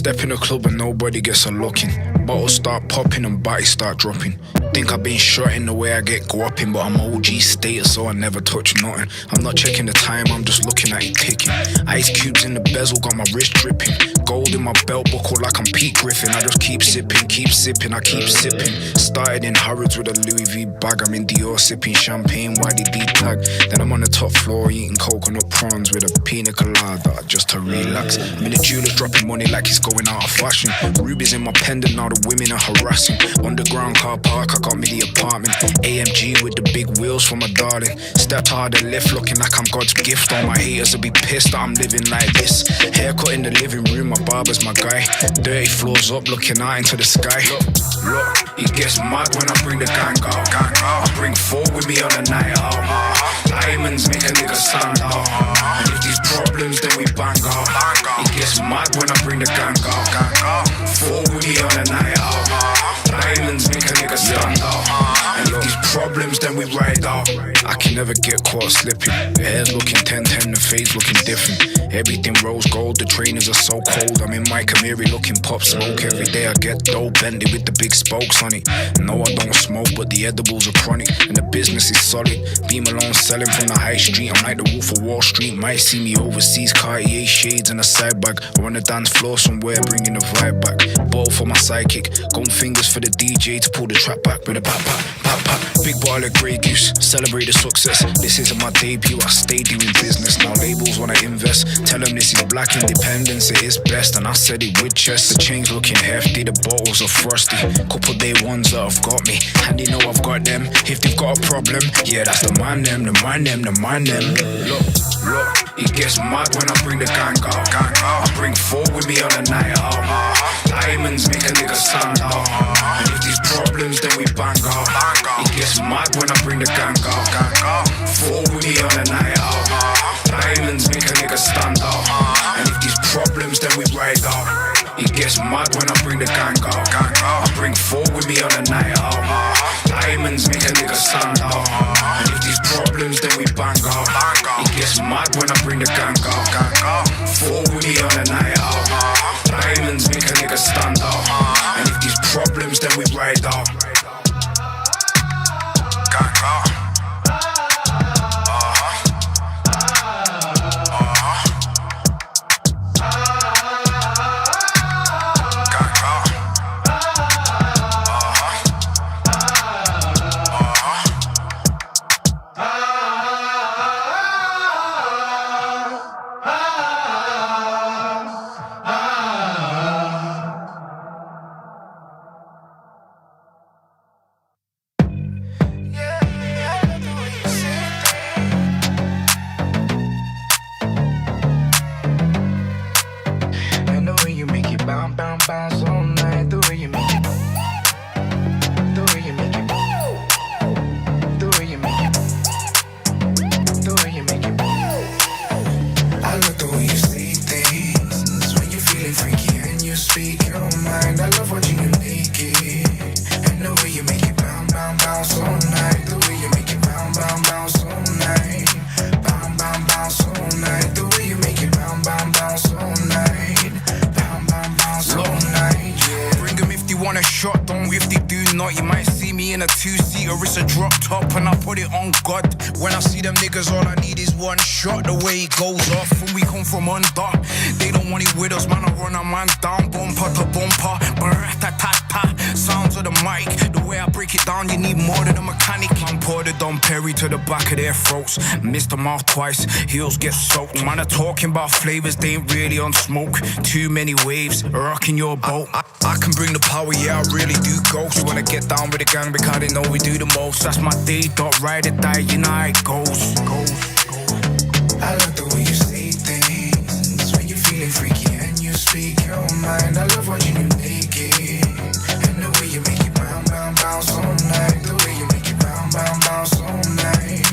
Step in a club and nobody gets a look in. Bottles start popping and bodies start dropping. Think I've been shot in the way I get guapping, but I'm OG status, so I never touch nothing. I'm not checking the time, I'm just looking at it ticking. Ice cubes in the bezel, got my wrist dripping. Gold in my belt buckle like I'm Pete Griffin. I just keep sipping, I keep sipping. Started in Harrods with a Louis V bag. I'm in Dior sipping champagne, YDD tag. Then I'm on the top floor eating coconut prawns with a pina colada just to relax. I'm in the jewelers dropping money like it's going out of fashion. Rubies in my pendant, now the women are harassing. Underground car park, I got me the apartment. AMG with the big wheels for my darling. Stepped hard and left looking like I'm God's gift. All my haters will be pissed that I'm living like this. Haircut in the living room, my barber's my guy. 30 floors up looking out into the sky. Look, it gets mad when I bring the gang out. I bring four with me on the night out. Diamonds make a nigga stand out. And if these problems then we bang out. It gets mad when I bring the gang out. Four with me on the night out. Diamonds make a nigga stand out. And if these problems then we ride out. I can never get caught slipping. The hair's looking 10-10, the face looking different. Everything rose gold, the trainers are so cold. I'm in my Camry looking pop smoke. Every day I get dope, Bentley with the big spokes on it. No, I don't smoke, but the edibles are chronic. And the business is solid. Beam alone selling from the high street. I'm like the Wolf of Wall Street. Might see me overseas, Cartier shades and a side bag. Or on the dance floor somewhere, bringing the vibe back. Ball for my sidekick, gun fingers for the DJ to pull the track back with a pop pop pop pop. Big bottle of Grey Goose, celebrate the success. This isn't my debut, I stay doing business. Now labels wanna invest, tell them this is black independence, it is best. And I said it with chest, the chains looking hefty, the bottles are frosty. Couple day ones that have got me, and they know I've got them. If they've got a problem, yeah, that's the man them, the man them, the man them. Look, it gets mad when I bring the gang out. I bring four with me on the night out. Diamonds make a nigga stand out. And if these problems then we bang out. It gets mad when I bring the gang out. Four with me on the night out. Diamonds make a nigga stand out. And if these problems then we ride out. It gets mad when I bring the gang out. I bring four with me on the night out. Diamonds make a nigga stand out. And if these problems then we bang out. It gets mad when I bring the gang out. Four with me on the night out. Diamonds make a nigga stand out. And if these problems then we ride out. Gang out. All I need is one shot, the way it goes off when we come from under. They don't want it with us, man, I run a man down, bumper to bumper, ta sounds of the mic, the way I break it down, you need more than a mechanic. I'm poured it Dom Perry to the back of their throats, missed the mouth twice, heels get soaked. Man, are talking about flavors, they ain't really on smoke. Too many waves, rocking your boat. I can bring the power, yeah, I really do ghost. Wanna get down with the gang because they know we do the most. That's my day, dot, ride or die, you know how it goes. I love the way you say things when you're feeling freaky and you speak your mind. I love watching you naked and the way you make it bounce, bounce, bounce all night. The way you make it bounce, bounce, bounce all night.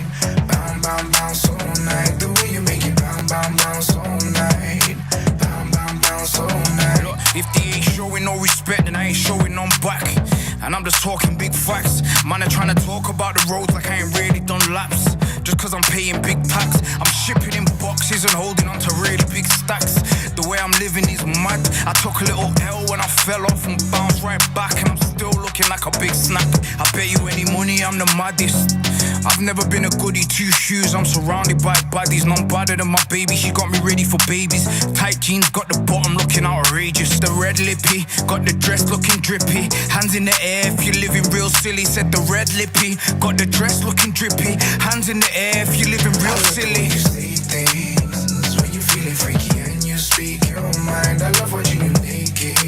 Bounce, bounce, bounce all night. The way you make it bounce, bounce, bounce all night. Bounce, bounce, bounce all night. Look, if they ain't showing no respect, then I ain't showing none back. And I'm just talking big facts. Man, I'm trying to talk about the roads like I ain't really done laps. Just cause I'm paying big tax, I'm shipping in boxes and holding on to really big stacks. The way I'm living is mad. I took a little L when I fell off and bounced right back, and I'm still looking like a big snack. I bet you any money I'm the maddest. I've never been a goody two shoes. I'm surrounded by baddies, none badder than my baby. She got me ready for babies. Tight jeans, got the bottom looking outrageous. The red lippy, got the dress looking drippy. Hands in the air if you're living real silly. Said the red lippy, got the dress looking drippy. Hands in the air if you're living real silly. You say things when you're feeling freaky and you speak your mind. I love watching you naked,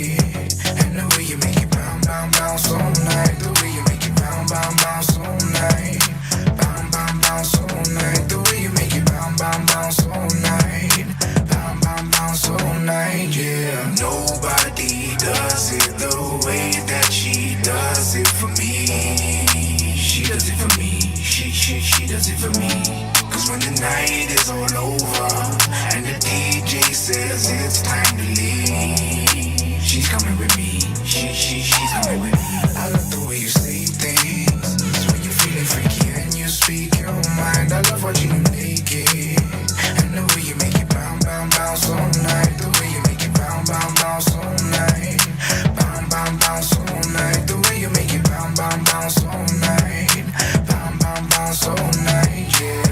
and the way you make it bounce, bounce, bounce all night. The way you make it bounce, bounce, bounce all night. Bounce, bounce, bounce all night. The way you make it bounce, bounce, bounce all night. Bounce, bounce, bounce all night, yeah. Nobody does it the way that she does it for me. She does it for me. She does it for me. Cause when the night is all over and the DJ says it's time to leave, she's coming with me. She's coming with me. I love the way you say things when you're feeling freaky and you speak your mind. I love watching you naked, and the way you make it bounce, bounce, bounce all night. The way you make it bounce, bounce, bounce all night. Bounce, bounce, bounce all night. The way you make it bounce, bounce, bounce all night. Bounce, bounce, bounce all night, yeah.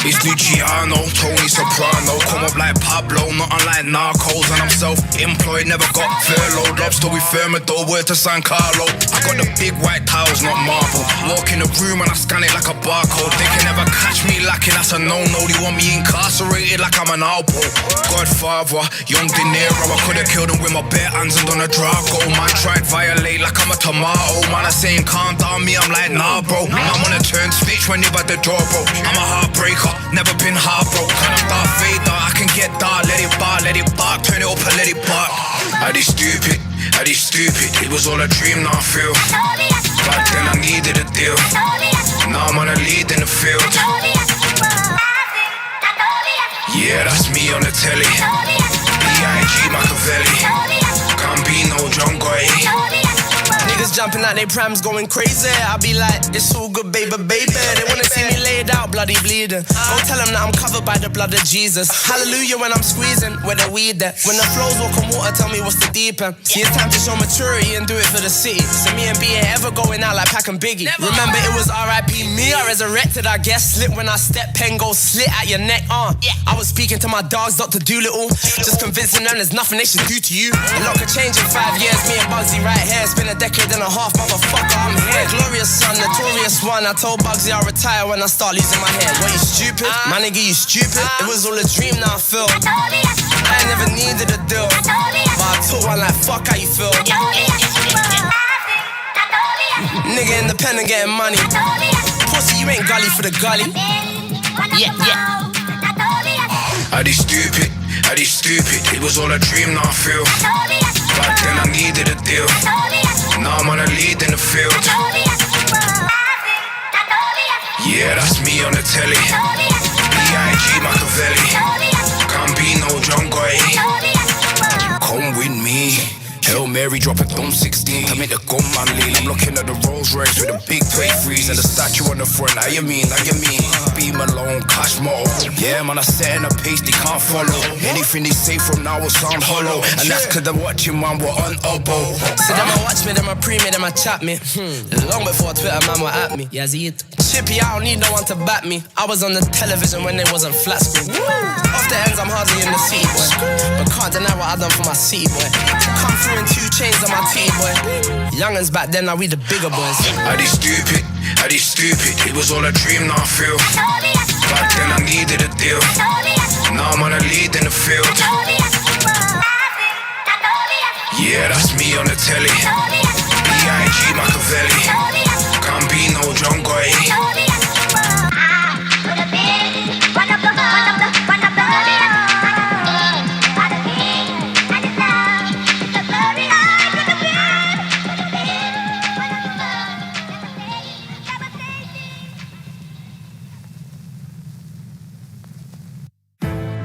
It's Luciano, Tony Soprano. Come up like Pablo, not unlike Narcos. And I'm self-employed, never got furloughed. Lobster with Thermidor, word to San Carlo. I got the big white tiles, not marble. Walk in the room and I scan it like a barcode. They can never catch me lacking, that's a no-no. They want me incarcerated like I'm an Alpo. Godfather, young De Niro. I could've killed him with my bare hands and done a Draco. Man tried violate like I'm a tomato. Man, I saying calm down, me, I'm like, nah, bro. I'm on a turn switch when they by the door, bro. I'm a heartbreaker, never been heartbroken. I'm Darth Vader, I can get dark, let it bark, turn it up and let it bark. I did stupid, it was all a dream, now I feel. Back then I needed a deal, now I'm on a lead in the field. Yeah, that's me on the telly, B.I.G. Machiavelli, Gambino, John Goy. Niggas jumping out they prams going crazy. I be like, it's all good, baby, baby. They wanna see me laid out, bloody bleeding. Go tell them that I'm covered by the blood of Jesus. Hallelujah when I'm squeezing, where the weed at. When the flows walk on water, tell me what's the deep end. See, it's time to show maturity and do it for the city. So me and B ain't ever going out like Pac and Biggie. Remember it was R.I.P. me, I resurrected, I guess. Slip when I step, pen go slit at your neck, I was speaking to my dogs, Dr. Doolittle. Just convincing them there's nothing they should do to you. A lot could change in 5 years, me and Bugsy right here. It's been a decade and a half, motherfucker, I'm here. Glorious son, notorious one. I told Bugsy I'll retire when I start losing my hair. What, you stupid? My nigga, you stupid? It was all a dream, now I feel I ain't never needed a deal, but I took one like, fuck how you feel. Nigga independent getting money. Pussy, you ain't gully for the gully. Yeah. I did stupid, it was all a dream, now I feel. Back then I needed a deal, now I'm on a lead in the field. Yeah, that's me on the telly, B.I.G. Machiavelli, Gambino, John Goy. Come with me, Hail Mary, drop it on 16 to make the gunman lean. I'm looking at the Rolls Royce with a big 23s and the statue on the front. How you mean? Be Malone, cash motto. Yeah, man, I set in a pace they can't follow. Anything they say from now will sound hollow, and that's cause they're watching, man, we're on oboe. So them a watch me, them a pre me, them a chat me. Long before Twitter, man, were at me. Yeah, see it. Chippy, I don't need no one to back me. I was on the television when there wasn't flat screen. Off the ends, I'm hardly in the city, boy. But can't deny what I done for my city, boy. Come through in 2 chains on my team, boy. Youngins back then, now we the bigger boys. I did stupid, it was all a dream, now I feel. Back then I needed a deal, now I'm on a lead in the field. Yeah, that's me on the telly, B.I.G. Machiavelli, Gambino, John Goy.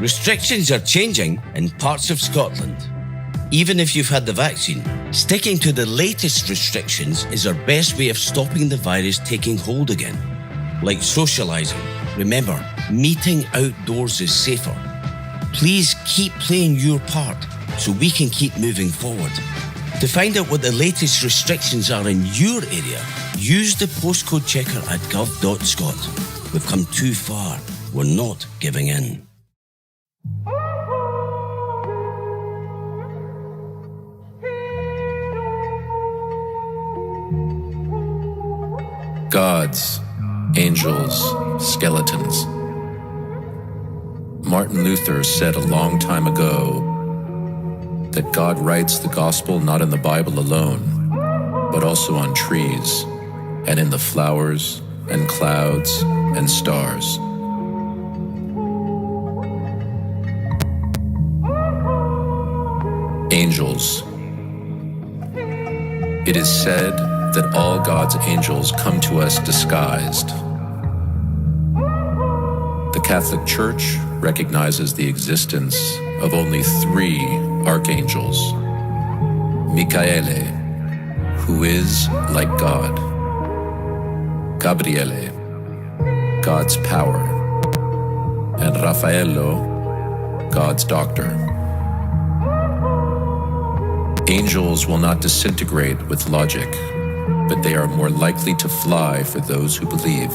Restrictions are changing in parts of Scotland. Even if you've had the vaccine, sticking to the latest restrictions is our best way of stopping the virus taking hold again. Like socialising. Remember, meeting outdoors is safer. Please keep playing your part so we can keep moving forward. To find out what the latest restrictions are in your area, use the postcode checker at gov.scot. We've come too far. We're not giving in. Gods, angels, skeletons. Martin Luther said a long time ago that God writes the gospel not in the Bible alone, but also on trees and in the flowers and clouds and stars. Angels. It is said that all God's angels come to us disguised. The Catholic Church recognizes the existence of only 3 archangels. Michaele, who is like God. Gabriele, God's power. And Raffaello, God's doctor. Angels will not disintegrate with logic, but they are more likely to fly for those who believe.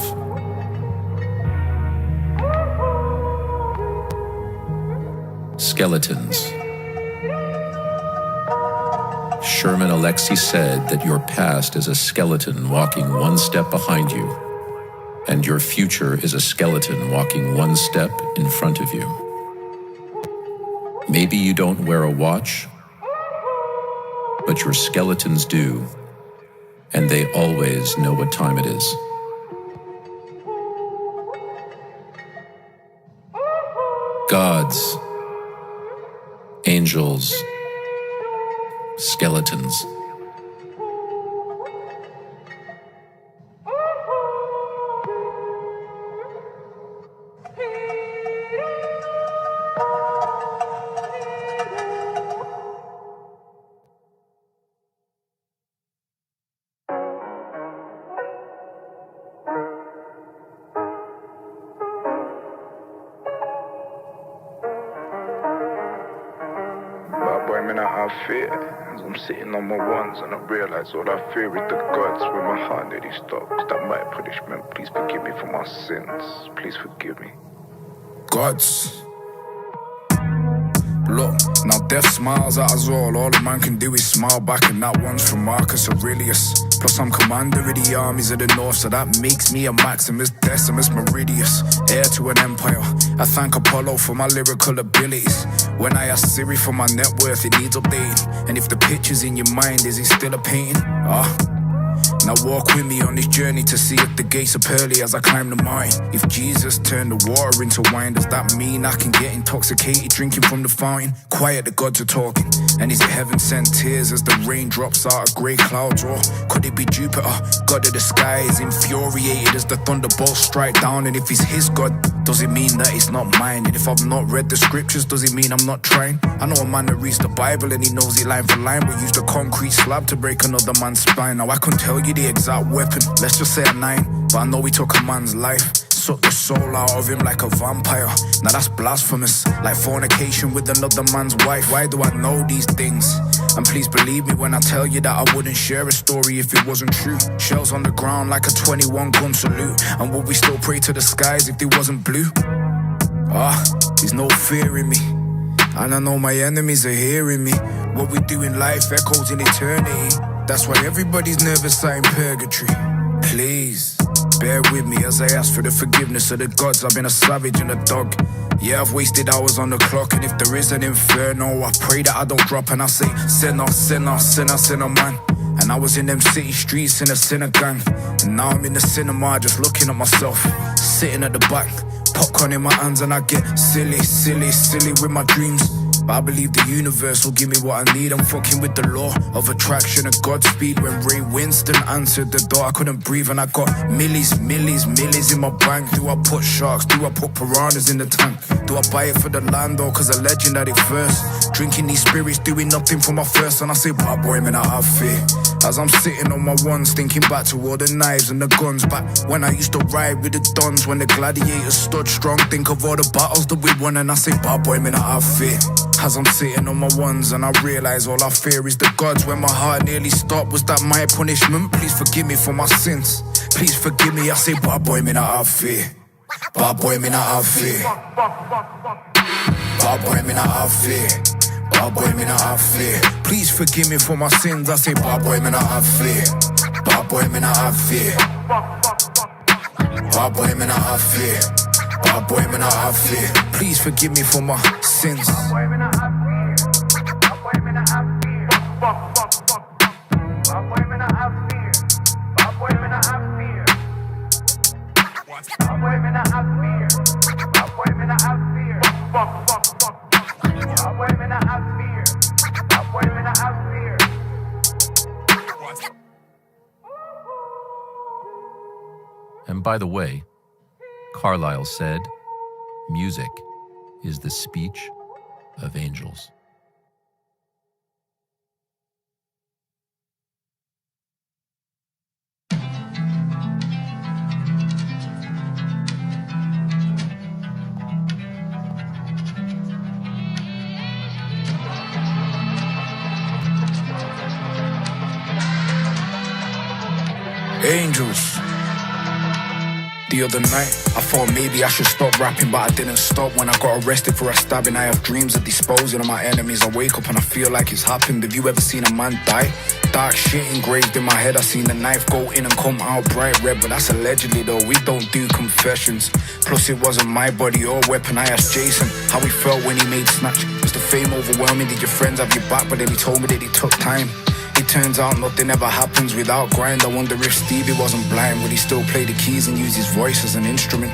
Skeletons. Sherman Alexie said that your past is a skeleton walking 1 step behind you, and your future is a skeleton walking 1 step in front of you. Maybe you don't wear a watch, but your skeletons do, and they always know what time it is. Gods, angels, skeletons. Fear as I'm sitting on my ones and I realize all I fear is the gods with my heart nearly stops. That my punishment, please forgive me for my sins. Please forgive me. Gods. Look, now death smiles at us all a man can do is smile back, and that one's from Marcus Aurelius. Plus I'm commander of the armies of the north, so that makes me a Maximus Decimus Meridius, heir to an empire. I thank Apollo for my lyrical abilities. When I ask Siri for my net worth, it needs updating. And if the picture's in your mind, is it still a painting? Now walk with me on this journey to see if the gates are pearly as I climb the mine. If Jesus turned the water into wine, does that mean I can get intoxicated drinking from the fountain? Quiet, the gods are talking. And is it heaven sent tears as the rain drops out of grey clouds? Or could it be Jupiter, god of the sky, is infuriated as the thunderbolts strike down? And if he's his god, does it mean that it's not mine? And if I've not read the scriptures, does it mean I'm not trying? I know a man that reads the Bible and he knows it line for line, but used a concrete slab to break another man's spine. Now I couldn't tell you the exact weapon, let's just say a 9, but I know he took a man's life, sucked the soul out of him like a vampire. Now that's blasphemous, like fornication with another man's wife. Why do I know these things? And please believe me when I tell you that I wouldn't share a story if it wasn't true. Shells on the ground like a 21 gun salute. And would we still pray to the skies if they wasn't blue? There's no fear in me, and I know my enemies are hearing me. What we do in life echoes in eternity. That's why everybody's nervous out in purgatory. Please, bear with me as I ask for the forgiveness of the gods. I've been a savage and a dog. Yeah, I've wasted hours on the clock, and if there is an inferno, I pray that I don't drop and I say, sinner, sinner, sinner, sinner, man. And I was in them city streets in a sinner gang, and now I'm in the cinema just looking at myself, sitting at the back, popcorn in my hands, and I get silly, silly, silly with my dreams. But I believe the universe will give me what I need. I'm fucking with the law of attraction and Godspeed. When Ray Winston answered the door, I couldn't breathe and I got millies in my bank. Do I put sharks? Do I put piranhas in the tank? Do I buy it for the land or cause a legend at it first? Drinking these spirits, doing nothing for my thirst. And I say, bad boy, man, I have fear. As I'm sitting on my ones, thinking back to all the knives and the guns. Back when I used to ride with the dons, when the gladiators stood strong. Think of all the battles that we won and I say, bad boy, man, I have fear. As I'm sitting on my ones and I realise all I fear is the gods. When my heart nearly stopped, was that my punishment? Please forgive me for my sins. Please forgive me, I say, bad boy, man, I have fear. Bad boy, man, I have fear. Bad boy, man, I have fear. Bad boy, man, I have fear. Please forgive me for my sins. I say, bad boy, man, I have fear. Bad boy, man, I have fear. Bad boy, man, I have fear. Bad boy, man, I have fear. Please forgive me for my sins. Bad boy, man, I have fear. Bad boy, man, I have fear. Bad boy, man, I have fear. Bad boy, man, I have fear. Bad boy, man, I have fear. Bad boy, man, I have fear. Bad boy, man, I have fear. Bad boy, man, I have fear. And by the way, Carlyle said, music is the speech of angels. Angels. The other night, I thought maybe I should stop rapping, but I didn't stop. When I got arrested for a stabbing, I have dreams of disposing of my enemies. I wake up and I feel like it's happened. Have you ever seen a man die? Dark shit engraved in my head. I seen the knife go in and come out bright red, but that's allegedly though. We don't do confessions. Plus it wasn't my body or weapon. I asked Jason how he felt when he made Snatch. Was the fame overwhelming? Did your friends have your back? But then he told me that it took time. It turns out nothing ever happens without grind. I wonder if Stevie wasn't blind, would he still play the keys and use his voice as an instrument?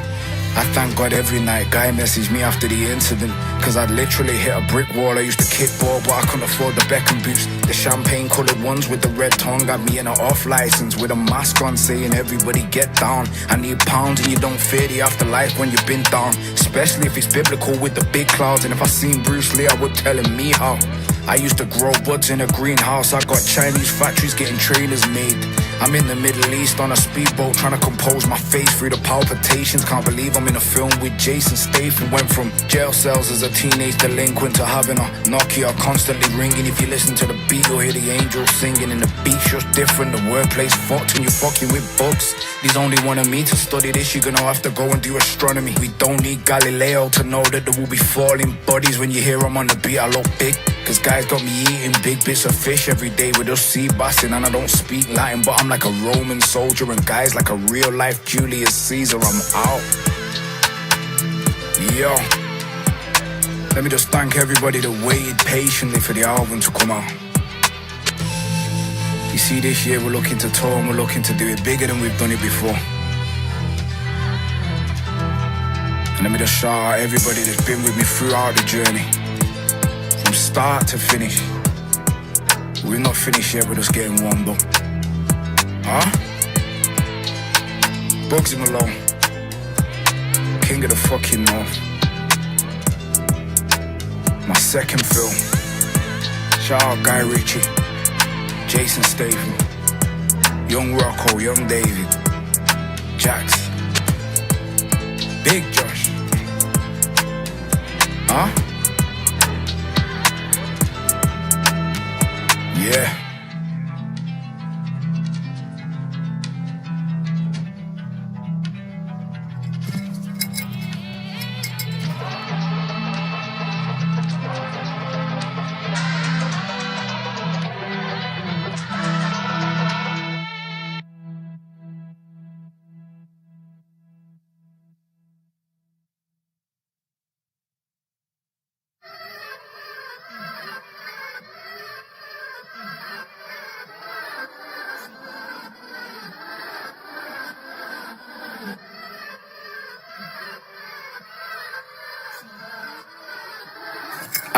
I thank God every night Guy messaged me after the incident, cause I'd literally hit a brick wall. I used to kickball but I couldn't afford the Beckham boots. The champagne coloured ones with the red tongue got me in an off license with a mask on saying everybody get down. I need pounds and you don't fear the afterlife when you've been down, especially if it's biblical with the big clouds. And if I seen Bruce Lee I would tell him me how. I used to grow buds in a greenhouse. I got Chinese factories getting trainers made. I'm in the Middle East on a speedboat trying to compose my face through the palpitations. Can't believe I'm in a film with Jason Statham. Went from jail cells as a teenage delinquent to having a Nokia constantly ringing. If you listen to the beat you'll hear the angels singing, and the beat's just different. The wordplay's fucked and you're fucking with books. These only wanted me to study this. You're gonna have to go and do astronomy. We don't need Galileo to know that there will be falling bodies. When you hear I'm on the beat I look big, cause guys got me eating big bits of fish every day with us sea bassing. And I don't speak Latin but I'm like a Roman soldier, and guys like a real life Julius Caesar. I'm out. Yo, let me just thank everybody that waited patiently for the album to come out. You see, this year we're looking to tour and we're looking to do it bigger than we've done it before. And let me just shout out everybody that's been with me throughout the journey, from start to finish. We're not finished yet, we're just getting warmed up. Huh? Bugsy Malone, King of the fucking North. My second film. Shout out Guy Ritchie, Jason Statham, Young Rocco, Young David, Jax, Big Josh. Huh? Yeah.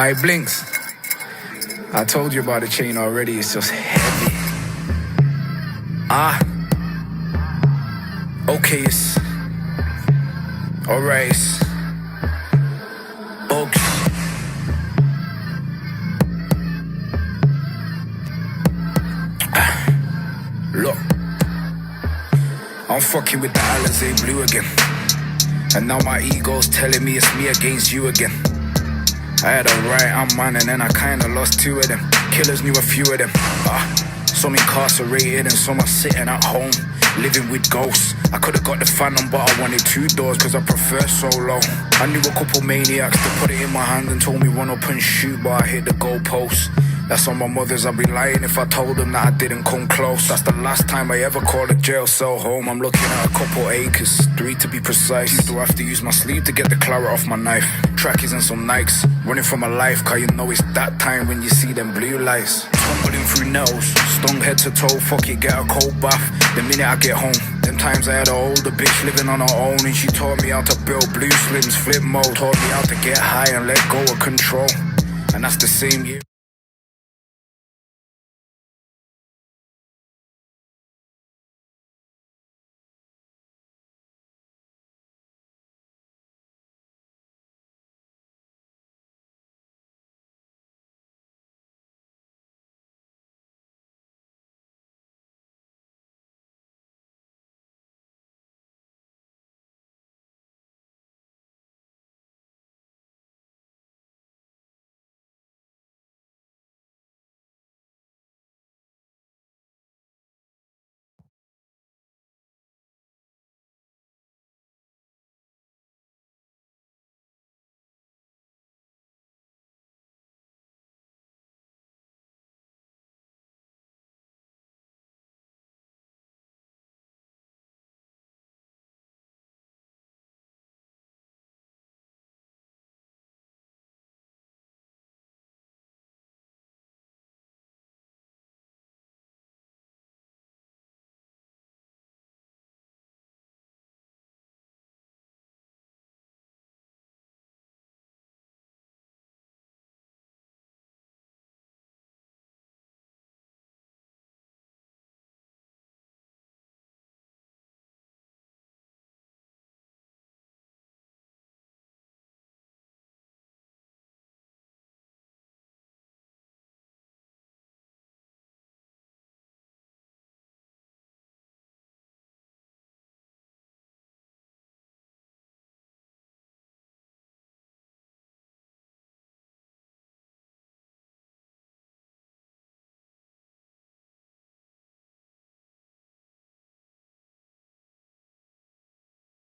Aye, Blinks. I told you about the chain already, it's just heavy. Okay, it's alright, it's bugs. Look, I'm fucking with the Alizé blue again, and now my ego's telling me it's me against you again. I had a right man and then I kinda lost two of them. Killers knew a few of them. Some incarcerated and some are sitting at home, living with ghosts. I could've got the Phantom but I wanted 2 doors cause I prefer solo. I knew a couple maniacs that put it in my hand and told me run up and shoot, but I hit the goalpost. That's on my mother's, I'd be lying if I told them that I didn't come close. That's the last time I ever called a jail cell home. I'm looking at a couple acres, 3 to be precise. Used to have to use my sleeve to get the claret off my knife. Trackies and some Nikes, running for my life, cause you know it's that time when you see them blue lights. Tumbling through nails, stung head to toe, fuck it, get a cold bath the minute I get home. Them times I had an older bitch living on her own, and she taught me how to build blue slims, flip mode. Taught me how to get high and let go of control. And that's the same year.